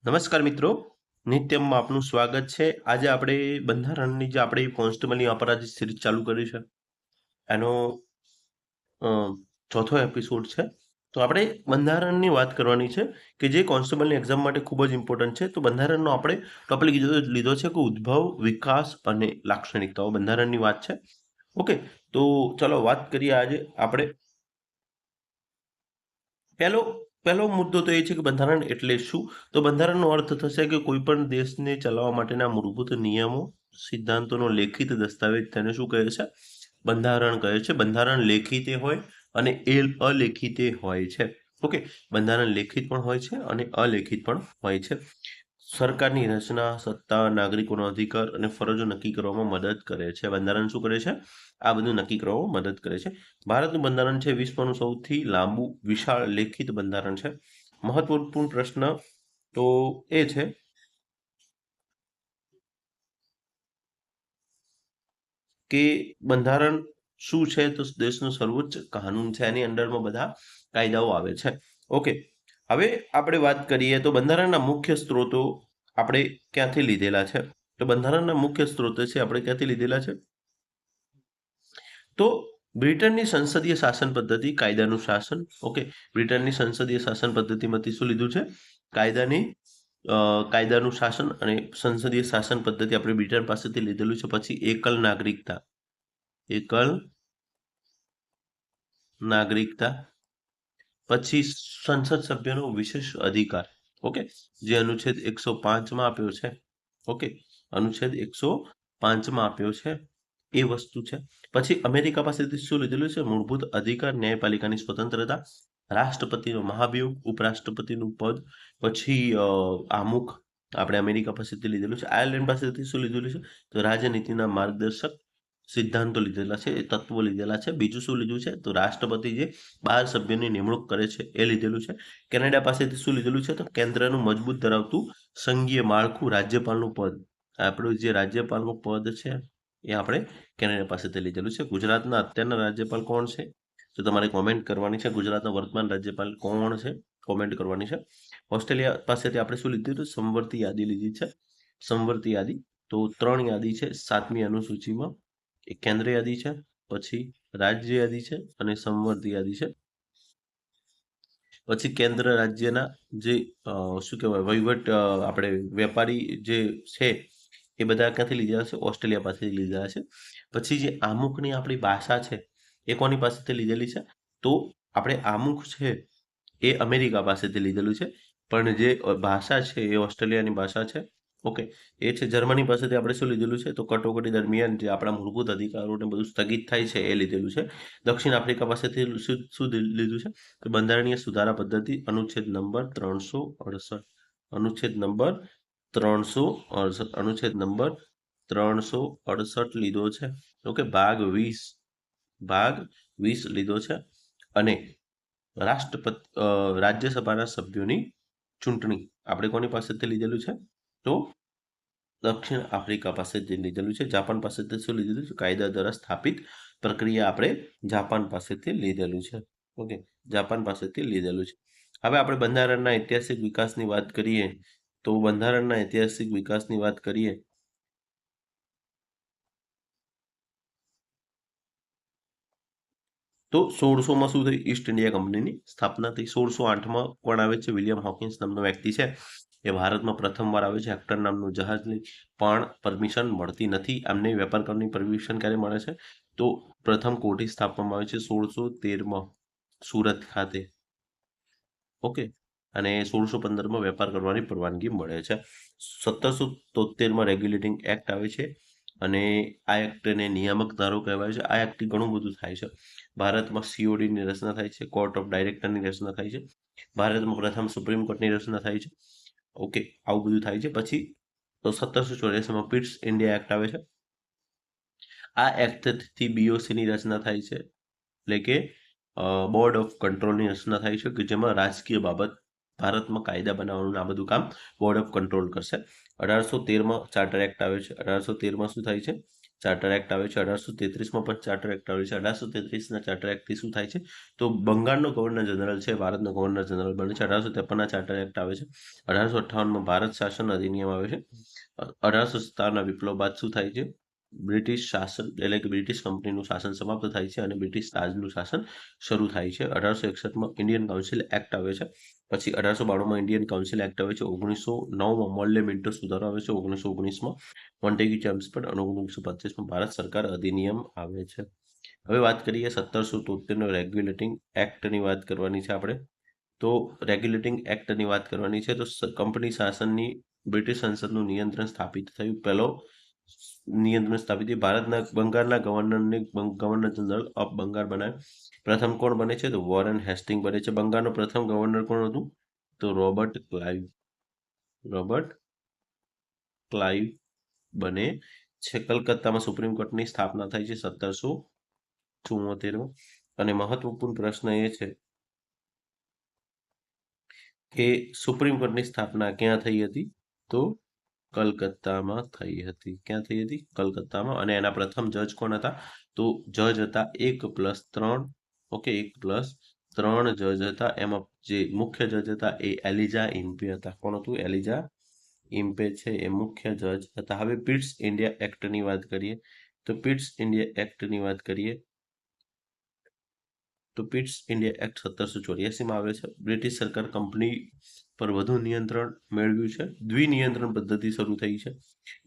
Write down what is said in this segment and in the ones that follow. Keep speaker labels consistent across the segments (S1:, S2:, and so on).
S1: નમસ્કાર મિત્રો, નિત્યમમાં આપનું સ્વાગત છે. આજે આપણે બંધારણની જે આપણે કોન્સ્ટેબલની અપરાધી સિરીઝ ચાલુ કરી છે એનો ચોથો એપિસોડ છે. તો આપણે બંધારણની વાત કરવાની છે કે જે કોન્સ્ટેબલની એક્ઝામ માટે ખૂબ જ ઇમ્પોર્ટન્ટ છે. તો બંધારણનો આપણે ટોપિક લીધો છે કે ઉદ્ભવ, વિકાસ અને લાક્ષણિકતાઓ બંધારણની વાત છે. ઓકે, તો ચલો વાત કરીએ. આજે આપણે પહેલો પહેલો મુદ્દો તો એ છે કે બંધારણ એટલે શું? તો બંધારણનો અર્થ થશે કે કોઈ પણ દેશને ચલાવવા માટેના મૂળભૂત નિયમો, સિદ્ધાંતોનો લેખિત દસ્તાવેજ તેને શું કહે છે? બંધારણ કહે છે. બંધારણ લેખિતે હોય અને અલેખિતે હોય છે. ઓકે, બંધારણ લેખિત પણ હોય છે અને અલેખિત પણ હોય છે. સરકારની રચના, સત્તા, નાગરિકોનો અધિકાર અને ફરજો નક્કી કરવામાં મદદ કરે છે. બંધારણ શું કરે છે? આ બધું નક્કી કરવામાં મદદ કરે છે. ભારતનું બંધારણ છે વિશ્વનું સૌથી લાંબુ વિશાળ લેખિત બંધારણ છે. મહત્વપૂર્ણ પ્રશ્ન તો એ છે કે બંધારણ શું છે? તો દેશનું સર્વોચ્ચ કાનૂન છે. એની અંડરમાં બધા કાયદાઓ આવે છે. ઓકે, હવે આપણે વાત કરીએ તો બંધારણના મુખ્ય સ્ત્રોતો આપણે ક્યાંથી લીધેલા છે? તો બંધારણના મુખ્ય સ્ત્રોતો છે આપણે ક્યાંથી લીધેલા છે? તો બ્રિટનની સંસદીય શાસન પદ્ધતિ, કાયદાનું શાસન. ઓકે, બ્રિટનની સંસદીય શાસન પદ્ધતિમાંથી શું લીધું છે? કાયદાનું શાસન અને સંસદીય શાસન પદ્ધતિ આપણે બ્રિટન પાસેથી લીધેલું છે. પછી એકલ નાગરિકતા, પછી સંસદ સભ્યનો વિશેષ અધિકાર. ઓકે, જે અનુચ્છેદ 105માં આપ્યો છે. ઓકે, અનુચ્છેદ 105માં આપ્યો છે એ વસ્તુ છે. પછી અમેરિકા પાસેથી શું લીધેલું છે? મૂળભૂત અધિકાર, ન્યાયપાલિકાની સ્વતંત્રતા, રાષ્ટ્રપતિનો મહાભિયોગ, ઉપરાષ્ટ્રપતિનું પદ. પછી આમુખ આપણે અમેરિકા પાસેથી લીધેલું છે. આયર્લેન્ડ પાસેથી શું લીધેલું છે? તો રાજનીતિના માર્ગદર્શક સિદ્ધાંતો લીધેલા છે, એ તત્વો લીધેલા છે. બીજું શું લીધું છે? તો રાષ્ટ્રપતિ જે 12 સભ્યોની નિમણૂક કરે છે એ લીધેલું છે. કેનેડા પાસેથી શું લીધેલું છે? તો કેન્દ્રનું મજબૂત ધરાવતું સંઘીય માળખું, રાજ્યપાલનું પદ. આપણું જે રાજ્યપાલનું પદ છે એ આપણે કેનેડા પાસેથી લીધેલું છે. ગુજરાતના અત્યારના રાજ્યપાલ કોણ છે? તો તમારે કોમેન્ટ કરવાની છે. ગુજરાતના વર્તમાન રાજ્યપાલ કોણ છે? કોમેન્ટ કરવાની છે. ઓસ્ટ્રેલિયા પાસેથી આપણે શું લીધું? સંવર્તી યાદી લીધી છે. સંવર્તી યાદી તો 3 યાદી છે 7મી અનુસૂચિમાં. એક કેન્દ્ર યાદી છે, પછી રાજ્ય યાદી છે અને સંવર્તી યાદી છે. પછી કેન્દ્ર રાજ્યના જે શું કહેવાય વહીવટ આપણે વેપારી જે છે એ બધા ક્યાંથી લીધેલા છે? ઓસ્ટ્રેલિયા પાસેથી લીધેલા છે. પછી જે આમુખની આપણી ભાષા છે એ કોની પાસેથી લીધેલી છે? તો આપણે આમુખ છે એ અમેરિકા પાસેથી લીધેલું છે. પણ જે ભાષા છે એ ઓસ્ટ્રેલિયાની ભાષા છે. ઓકે, એ છે. જર્મની પાસેથી આપણે શું લીધેલું છે? તો કટોકટી દરમિયાન જે આપણા મૂળભૂત અધિકારોને બધું સ્થગિત થાય છે એ લીધેલું છે. દક્ષિણ આફ્રિકા પાસેથી શું લીધું છે? તો બંધારણીય સુધારા પદ્ધતિ, અનુચ્છેદ નંબર 368. અનુચ્છેદ નંબર 368 લીધો છે. ઓકે, ભાગ 20 લીધો છે. અને રાજ્યસભાના સભ્યોની ચૂંટણી આપણે કોની પાસેથી લીધેલું છે? તો દક્ષિણ આફ્રિકા પાસેથી લીધેલું છે. જાપાન પાસેથી શું લીધેલું છે? કાયદા દ્વારા સ્થાપિત પ્રક્રિયા આપણે જાપાન પાસેથી લીધેલું છે. ઓકે, જાપાન પાસેથી લીધેલું છે. હવે આપણે બંધારણના ઐતિહાસિક વિકાસની વાત કરીએ તો બંધારણના ઐતિહાસિક વિકાસની વાત કરીએ તો 1600માં શું થઈ? ઈસ્ટ ઇન્ડિયા કંપનીની સ્થાપના થઈ. 1608માં કોણ આવે છે? વિલિયમ હોકિન્સ નામનો વ્યક્તિ છે એ ભારતમાં પ્રથમવાર આવે છે. હેક્ટર નામનું જહાજ લઈ, પણ પરમિશન મળતી નથી. આમને વેપાર કરવાની પરમિશન ક્યારે મળે છે? તો પ્રથમ કોઠી સ્થાપવામાં આવે છે 1613માં સુરત ખાતે. ઓકે, અને 1615માં વેપાર કરવાની પરવાનગી મળે છે. 1773માં રેગ્યુલેટિંગ એક્ટ આવે છે અને આ એક્ટને નિયામક ધારો કહેવાય છે. આ એક્ટથી ઘણું બધું થાય છે. ભારતમાં સીઓડીની રચના થાય છે, કોર્ટ ઓફ ડાયરેક્ટરની રચના થાય છે. ભારતમાં પ્રથમ સુપ્રીમ કોર્ટની રચના થાય છે. ઓકે, આવું બધું થાય છે. પછી તો 1784માં પિટ્સ ઇન્ડિયા એક્ટ આવે છે. આ એક્ટથી બીઓસીની રચના થાય છે, એટલે કે બોર્ડ ઓફ કંટ્રોલની રચના થાય છે, કે જેમાં રાજકીય બાબત ભારતમાં કાયદા બનાવવાનું આ બધું કામ બોર્ડ ઓફ કંટ્રોલ કરશે. 1813માં ચાર્ટર એક્ટ આવે છે. 1813માં શું થાય છે? ચાર્ટર એક્ટ આવે છે. 1833માં પણ ચાર્ટર એક્ટ આવે છે. 1833ના ચાર્ટર એક્ટથી શું થાય છે? તો બંગાળનો ગવર્નર જનરલ છે ભારતનો ગવર્નર જનરલ બને છે. 1853ના ચાર્ટર એક્ટ આવે છે. 1858માં ભારત શાસન અધિનિયમ આવે છે. 1857ના વિપ્લવ બાદ શું થાય છે? બ્રિટિશ શાસન એટલે કે બ્રિટિશ કંપનીનું શાસન સમાપ્ત થાય છે અને બ્રિટિશ રાજનું શાસન શરૂ થાય છે. 1861માં ઇન્ડિયન કાઉન્સિલ એક્ટ આવે છે. પછી 1892માં ઇન્ડિયન કાઉન્સિલ એક્ટ આવે છે. 1909માં મોલ્લે મિન્ટો સુધારો આવે છે. 1919માં મોન્ટેગ્યુ ચેમ્સફોર્ડ અને 1925માં ભારત સરકાર અધિનિયમ આવે છે. હવે વાત કરીએ 1773નો રેગ્યુલેટિંગ એક્ટની વાત કરવાની છે આપણે. તો રેગ્યુલેટિંગ એક્ટની વાત કરવાની છે તો કંપની શાસનની બ્રિટિશ સંસદનું નિયંત્રણ સ્થાપિત થયું. પહેલો નિયંત્રણ સ્થાપિત થયું. ભારતના બંગાળના ગવર્નરને ગવર્નર જનરલ ઓફ બંગાળ બનાવ્યો. પ્રથમ કોણ બને છે? તો વોરેન હેસ્ટિંગ બને છે. બંગાળનો પ્રથમ ગવર્નર કોણ હતું? તો રોબર્ટ ક્લાઇવ. રોબર્ટ ક્લાઇવ બને છે. કલકત્તામાં સુપ્રીમ કોર્ટની સ્થાપના થઈ છે 1774માં. અને મહત્વપૂર્ણ પ્રશ્ન એ છે કે સુપ્રીમ કોર્ટની સ્થાપના ક્યાં થઈ હતી? તો કલકત્તામાં થઈ હતી. ક્યાં થઈ હતી? કલકત્તામાં. અને એના પ્રથમ જજ કોણ હતા? તો જજ હતા 1+3. ઓકે, 1+3 જજ હતા. એમાં જે મુખ્ય જજ હતા એ એલિજા ઇમ્પે હતા. કોણ હતું? એલિજા ઇમ્પે છે એ મુખ્ય જજ હતા. હવે પિટ્સ ઇન્ડિયા એક્ટની વાત કરીએ. તો પિટ્સ ઇન્ડિયા એક્ટની વાત કરીએ તો પિટ્સ ઇન્ડિયા એક્ટ 1784માં આવે છે. બ્રિટિશ સરકાર કંપની પર વધુ નિયંત્રણ મેળવ્યું છે. દ્વિનિયંત્રણ પદ્ધતિ શરૂ થઈ છે.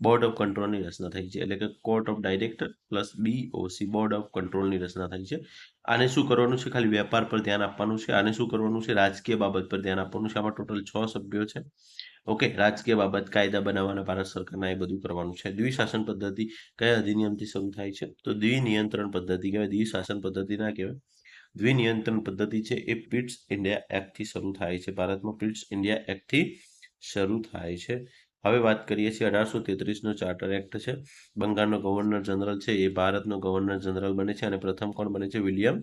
S1: બોર્ડ ઓફ કંટ્રોલની રચના થઈ છે. એટલે કે court of director plus BOC board of કંટ્રોલની રચના થઈ છે. આને શું કરવાનું છે? ખાલી વેપાર પર ધ્યાન આપવાનું છે. આને શું કરવાનું છે? રાજકીય બાબત પર ધ્યાન આપવાનું છે. આમાં ટોટલ 6 સભ્યો છે. ઓકે, રાજકીય બાબત, કાયદા બનાવવાના ભારત સરકારના એ બધું કરવાનું છે. દ્વિશાસન પદ્ધતિ કયા અધિનિયમથી શરૂ થાય છે? તો દ્વિનિયંત્રણ પદ્ધતિ કહેવાય. દ્વિશાસન પદ્ધતિ ના કહેવાય. દ્વિનિયંત્રણ પદ્ધતિ છે એ પિટ્સ ઇન્ડિયા એક્ટથી શરૂ થાય છે. ભારતમાં પિટ્સ ઇન્ડિયા એક્ટથી શરૂ થાય છે. હવે વાત કરીએ છીએ 1833નો ચાર્ટર એક્ટ છે. બંગાળનો ગવર્નર જનરલ છે એ ભારતનો ગવર્નર જનરલ બને છે અને પ્રથમ કોણ બને છે? વિલિયમ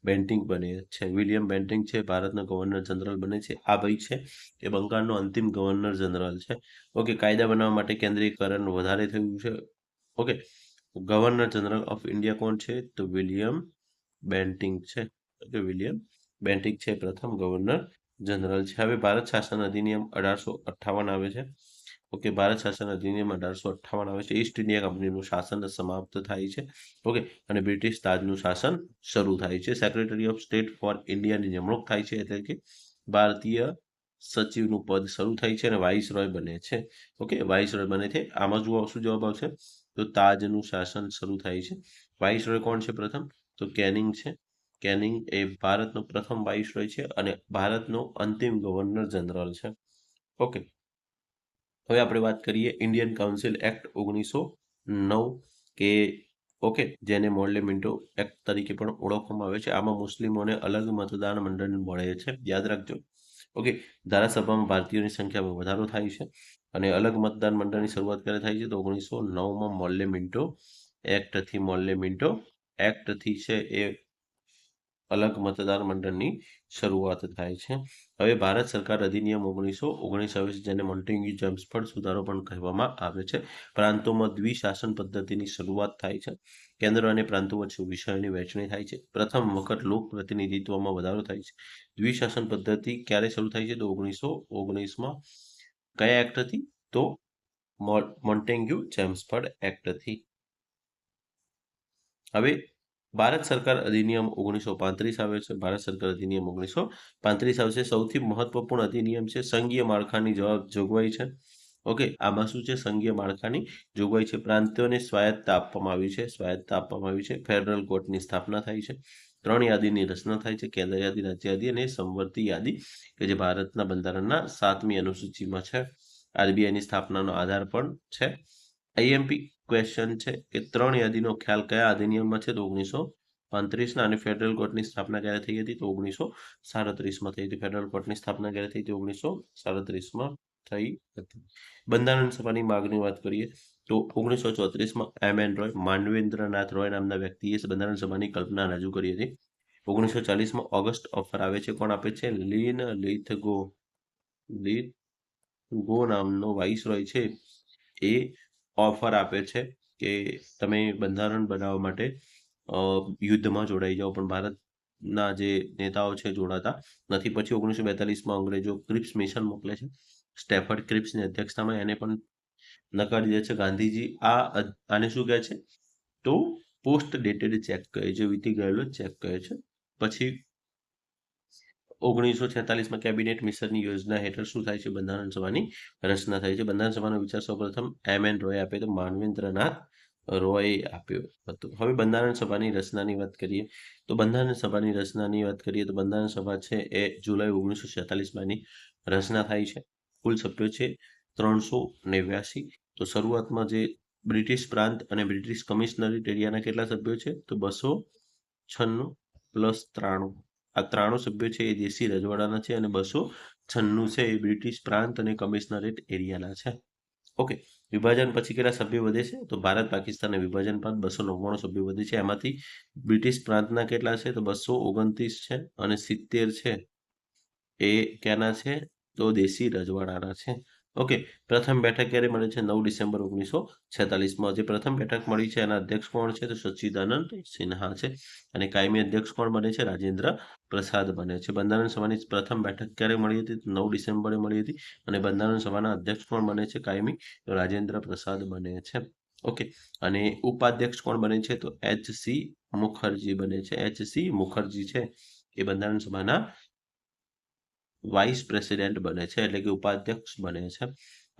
S1: બેન્ટિંગ બને છે. વિલિયમ બેન્ટિંગ છે ભારતનો ગવર્નર જનરલ બને છે. આ ભાઈ છે એ બંગાળનો અંતિમ ગવર્નર જનરલ છે. ઓકે, કાયદા બનાવવા માટે કેન્દ્રીયકરણ વધારે થયું છે. Okay, governor general of India કોણ છે? તો વિલિયમ બેન્ટિંગ છે. ઓકે, વિલિયમ બેન્ટિંગ છે પ્રથમ ગવર્નર જનરલ છે. હવે ભારત શાસન અધિનિયમ 1858 આવે છે. ઓકે, ભારત શાસન અધિનિયમ 1858 આવે છે. ઈસ્ટ ઇન્ડિયા કંપનીનું શાસન સમાપ્ત થાય છે. ઓકે, અને બ્રિટિશ તાજનું શાસન શરૂ થાય છે. સેક્રેટરી ઓફ સ્ટેટ ફોર ઇન્ડિયાની નિમણૂક થાય છે. એટલે કે ભારતીય સચિવનું પદ શરૂ થાય છે અને વાઇસરોય બને છે. ઓકે, વાઇસરોય બને છે. આમાં જુઓ શું જવાબ આવશે? તો તાજનું શાસન શરૂ થાય છે. વાઇસરોય કોણ છે પ્રથમ? તો કેનિંગ છે. કેનિંગ એ ભારતનો પ્રથમ વાઇસરોય છે અને ભારતનો અંતિમ ગવર્નર જનરલ છે. ઓકે, હવે આપણે વાત કરીએ ઇન્ડિયન કાઉન્સિલ એક્ટ 1909 કે ઓકે, જેને મોર્લે મિન્ટો એક્ટ તરીકે પણ ઓળખવામાં આવે છે. આમાં મુસ્લિમોને અલગ મતદાન મંડળ મળે છે. યાદ રાખજો. ઓકે, ધારાસભામાં ભારતીયોની સંખ્યામાં વધારો થાય છે અને અલગ મતદાન મંડળની શરૂઆત ક્યારે થાય છે? તો 1909માં મોર્લે મિન્ટો એક્ટથી છે એ અલગ મતદાર મંડળની શરૂઆત થાય છે. હવે ભારત સરકાર અધિનિયમ 1919 આવે છે, જેને મોન્ટેગ્યુ ચેમ્સફોર્ડ સુધારો પણ કહેવામાં આવે છે. પ્રાંતોમાં દ્વિશાસન પદ્ધતિની શરૂઆત થાય છે. કેન્દ્ર અને પ્રાંતો વચ્ચે વિષયોની વહેંચણી થાય છે. પ્રથમ વખત લોક પ્રતિનિધિત્વમાં વધારો થાય છે. દ્વિશાસન પદ્ધતિ ક્યારે શરૂ થાય છે? તો 1919માં. કયા એક્ટથી? તો મોન્ટેગ્યુ ચેમ્સફોર્ડ એક્ટથી. હવે ભારત સરકાર અધિનિયમ 1935 આવે છે. ભારત સરકાર અધિનિયમ 1935 આવશે. સૌથી મહત્વપૂર્ણ અધિનિયમ છે. સંઘીય માળખાની જોગવાઈ છે. ઓકે, આમાં શું છે? સંઘીય માળખાની જોગવાઈ છે. પ્રાંતોને સ્વાયત્તતા આપવામાં આવી છે. ફેડરલ કોર્ટની સ્થાપના થાય છે. 3 યાદીની રચના થાય છે. કેન્દ્ર યાદી, રાજ્ય યાદી અને સંવર્તી યાદી, કે જે ભારતના બંધારણના 7મી અનુસૂચિમાં છે. RBIની સ્થાપનાનો આધાર પણ છે. IMP ક્વેશ્ચન છે કે 3 યાદીનો ખ્યાલ કયા અધિનિયમમાં છે? તો 1935ના. અને ફેડરલ કોર્ટની સ્થાપના ક્યારે થઈ હતી? તો 1937માં થઈ હતી. ફેડરલ કોર્ટની સ્થાપના ક્યારે થઈ હતી? 1937માં થઈ હતી. બંધારણ સભાની માગણી વાત કરીએ તો 1934માં MN રોય, માનવેન્દ્રનાથ રોય નામના વ્યક્તિએ બંધારણ સભાની કલ્પના રજૂ કરી હતી. 1940માં ઓગસ્ટ ઓફર આવે છે. કોણ આપે છે? લિથગો નામનો વાઇસરોય છે એ ઓફર આપે છે. કે તમે બંધારણ બનાવવા માટે યુદ્ધમાં જોડાઈ જાઓ, પણ ભારતના જે નેતાઓ છે જોડાતા નથી. પછી 1942માં અંગ્રેજો ક્રિપ્સ મિશન મોકલે છે સ્ટેફર્ડ ક્રિપ્સની અધ્યક્ષતામાં, એને પણ નકારી દે છે ગાંધીજી. આને શું કહે છે? તો પોસ્ટ ડેટેડ ચેક કહે છે, વીતી ગયેલો ચેક કહે છે. પછી 1946માં કેબિનેટ મિશનની યોજના હેઠળ શું થાય છે? બંધારણ સભાની રચના થાય છે. બંધારણ સભાનો વિચાર સૌપ્રથમ એમ.એન. રોય આપ્યો તો માનવેન્દ્રનાથ રોયે આપ્યો હતો. હવે બંધારણ સભાની રચનાની વાત કરીએ તો બંધારણ સભાની રચનાની વાત કરીએ તો બંધારણ સભા છે એ જુલાઈ 1946માં એની રચના થાય છે. કુલ સભ્યો છે 389. તો શરૂઆતમાં જે બ્રિટિશ પ્રાંત અને બ્રિટિશ કમિશનરેટ એરિયાના કેટલા સભ્યો છે? તો 296 પ્લસ 93. આ 93 સભ્યો છે એ દેશી રજવાડાના છે અને 296 છે એ બ્રિટિશ પ્રાંત અને કમિશનરેટ એરિયાના છે. ઓકે, વિભાજન પછી કેટલા સભ્યો વધે છે? તો ભારત પાકિસ્તાનના વિભાજન બાદ 299 સભ્યો વધે છે. એમાંથી બ્રિટિશ પ્રાંતના કેટલા છે? તો 229 છે અને 70 છે એ ક્યાંના છે? તો દેશી રજવાડાના છે. ઓકે, પ્રથમ બેઠક ક્યારે મળે છે? 9 ડિસેમ્બર 1946માં. જે પ્રથમ બેઠક મળી છે એના અધ્યક્ષ કોણ છે? તો સચ્ચિદાનંદ સિન્હા છે. અને કાયમી અધ્યક્ષ કોણ બને છે? રાજેન્દ્ર પ્રસાદ બને છે. બંધારણ સભાની પ્રથમ બેઠક ક્યારે મળી હતી? 9 ડિસેમ્બરે મળી હતી. અને બંધારણ સભાના અધ્યક્ષ કોણ બને છે કાયમી? તો રાજેન્દ્ર પ્રસાદ બને છે. ઓકે, અને ઉપાધ્યક્ષ કોણ બને છે? તો એચ.સી. મુખર્જી બને છે. એચ.સી. મુખર્જી છે એ બંધારણ સભાના વાઇસ પ્રેસિડેન્ટ બને છે, એટલે કે ઉપાધ્યક્ષ બને છે.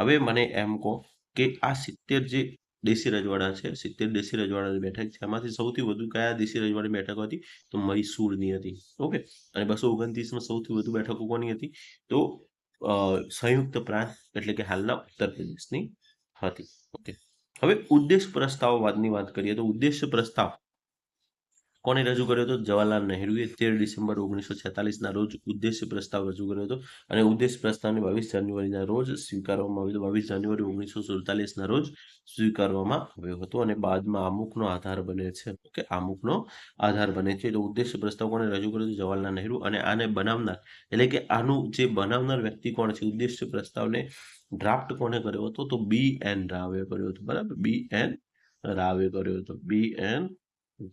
S1: હવે મને એમ કહો કે આ 70 જે દેશી રજવાડા છે, 70 દેશી રજવાડાની બેઠક છે, એમાંથી સૌથી વધુ કયા દેશી રજવાડાની બેઠકો હતી? તો મૈસૂરની હતી. ઓકે, અને 229માં સૌથી વધુ બેઠકો કોની હતી? તો સંયુક્ત પ્રાંત એટલે કે હાલના ઉત્તર પ્રદેશની હતી. ઓકે, હવે ઉદ્દેશ પ્રસ્તાવવાદની વાત કરીએ તો ઉદ્દેશ્ય પ્રસ્તાવ કોને રજૂ કર્યો હતો? જવાહરલાલ નહેરુએ 13 ડિસેમ્બર 1946ના રોજ ઉદ્દેશ્ય પ્રસ્તાવ રજૂ કર્યો હતો અને ઉદ્દેશ્ય પ્રસ્તાવને 22 જાન્યુઆરીના રોજ સ્વીકારવામાં આવ્યો હતો. 22 જાન્યુઆરી 1947ના રોજ સ્વીકારવામાં આવ્યો હતો અને બાદમાં આમુખનો આધાર બને છે. ઓકે, આમુખનો આધાર બને છે. તો ઉદ્દેશ્ય પ્રસ્તાવ કોને રજૂ કર્યો હતો? જવાહરલાલ નહેરુ. અને આને બનાવનાર એટલે કે આનું જે બનાવનાર વ્યક્તિ કોણ છે? ઉદ્દેશ્ય પ્રસ્તાવને ડ્રાફ્ટ કોને કર્યો હતો? તો બી.એન. રાવે કર્યો હતો. બરાબર, બી.એન. રાવે કર્યો હતો. બી.એન.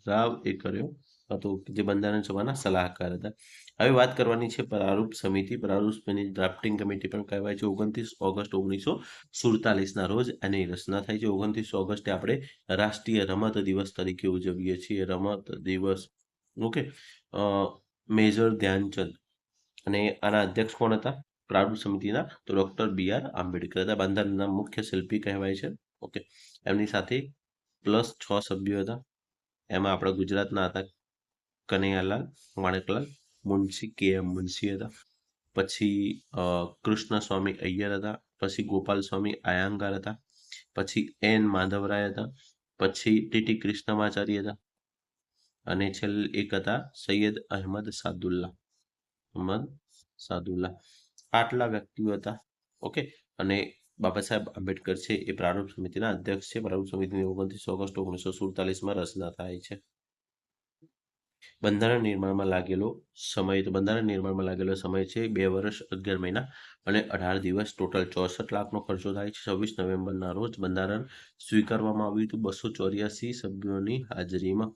S1: રાવ એ કર્યો હતો, જે બંધારણ સભાના સલાહકાર હતા. હવે વાત કરવાની છે પ્રારૂપ સમિતિ. પ્રારૂપ સમિતિ ડ્રાફ્ટિંગ કમિટી પણ કહેવાય છે. 29 ઓગસ્ટ 1947ના રોજ એની રચના થાય છે. 29 ઓગસ્ટે આપણે રાષ્ટ્રીય રમત દિવસ તરીકે ઉજવીએ છીએ. રમત દિવસ. Okay, major Dhyan Chand. અને આના અધ્યક્ષ કોણ હતા પ્રારૂપ સમિતિના? તો ડોક્ટર બી.આર. આંબેડકર હતા. બંધારણના મુખ્ય શિલ્પી કહેવાય છે. ઓકે, એમની સાથે પ્લસ 6 સભ્યો હતા. એમાં આપણા ગુજરાતના હતા કનૈયાલાલ માણેકલાલ મુનશી, કે.એમ. મુનશી હતા. પછી કૃષ્ણ સ્વામી અય્યર હતા. પછી ગોપાલ સ્વામી આયંગાર હતા. પછી એન માધવરાય હતા. પછી ટી.ટી. કૃષ્ણમાચારી હતા. અને છેલ્લે એક હતા સૈયદ અહેમદ સાદુલ્લા. આટલા વ્યક્તિઓ હતા. ઓકે, અને બાબા સાહેબ આંબેડકર છે એ પ્રારૂપ સમિતિના અધ્યક્ષ છે. પ્રારૂપ સમિતિની 29 ઓગસ્ટ 1947માં રચના થાય છે. બંધારણ નિર્માણમાં લાગેલો સમય. તો બંધારણ નિર્માણમાં લાગેલો સમય છે 2 વર્ષ 11 મહિના અને 18 દિવસ. ટોટલ 64 લાખનો ખર્ચો થાય છે. 26 નવેમ્બરના રોજ બંધારણ સ્વીકારવામાં આવ્યું હતું 284 સભ્યોની હાજરીમાં.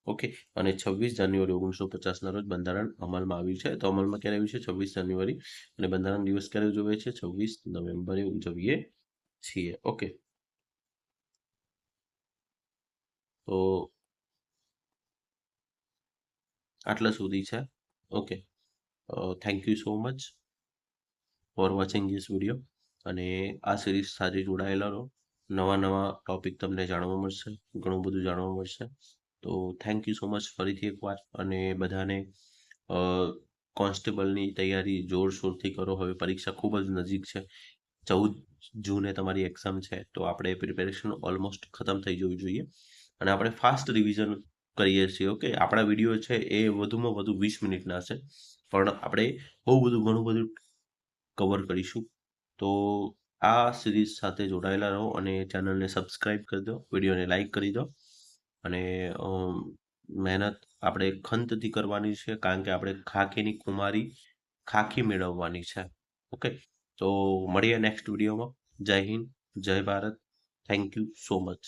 S1: ઓકે, અને 26 જાન્યુઆરી 1950ના રોજ બંધારણ અમલમાં આવ્યું છે. તો અમલમાં ક્યારે આવ્યું છે? 26 જાન્યુઆરી. અને બંધારણ દિવસ ક્યારે ઉજવીએ છીએ? 26 નવેમ્બરે ઉજવીએ છીએ. ઓકે, તો આટલા સુધી છે. Okay, thank you so much for watching this video. અને આ સિરીઝ સાથે જોડાયેલા રહો. નવા ટોપિક તમને જાણવા મળશે, ઘણું બધું જાણવા મળશે. તો થેન્ક યુ સો મચ ફરીથી એકવાર. અને બધાને કોન્સ્ટેબલની તૈયારી જોરશોરથી કરો. હવે પરીક્ષા ખૂબ જ નજીક છે. 14 જૂને તમારી એક્ઝામ છે. તો આપણે પ્રિપેરેશન ઓલમોસ્ટ ખતમ થઈ જવું જોઈએ અને આપણે ફાસ્ટ રિવિઝન કરીએ છીએ. ઓકે, આપણા વિડીયો છે એ વધુમાં વધુ 20 મિનિટના છે, પણ આપણે ઘણું બધું કવર કરીશું. તો આ સિરીઝ સાથે જોડાયેલા રહો અને ચેનલને સબસ્ક્રાઈબ કરી દો, વિડીયોને લાઈક કરી દો. અને મહેનત આપણે ખંતથી કરવાની છે, કારણ કે આપણે ખાખીની ખુમારી ખાખી મેળવવાની છે. ઓકે, તો મળીએ નેક્સ્ટ વિડીયોમાં. જય હિન્દ, જય Bharat. Thank you so much.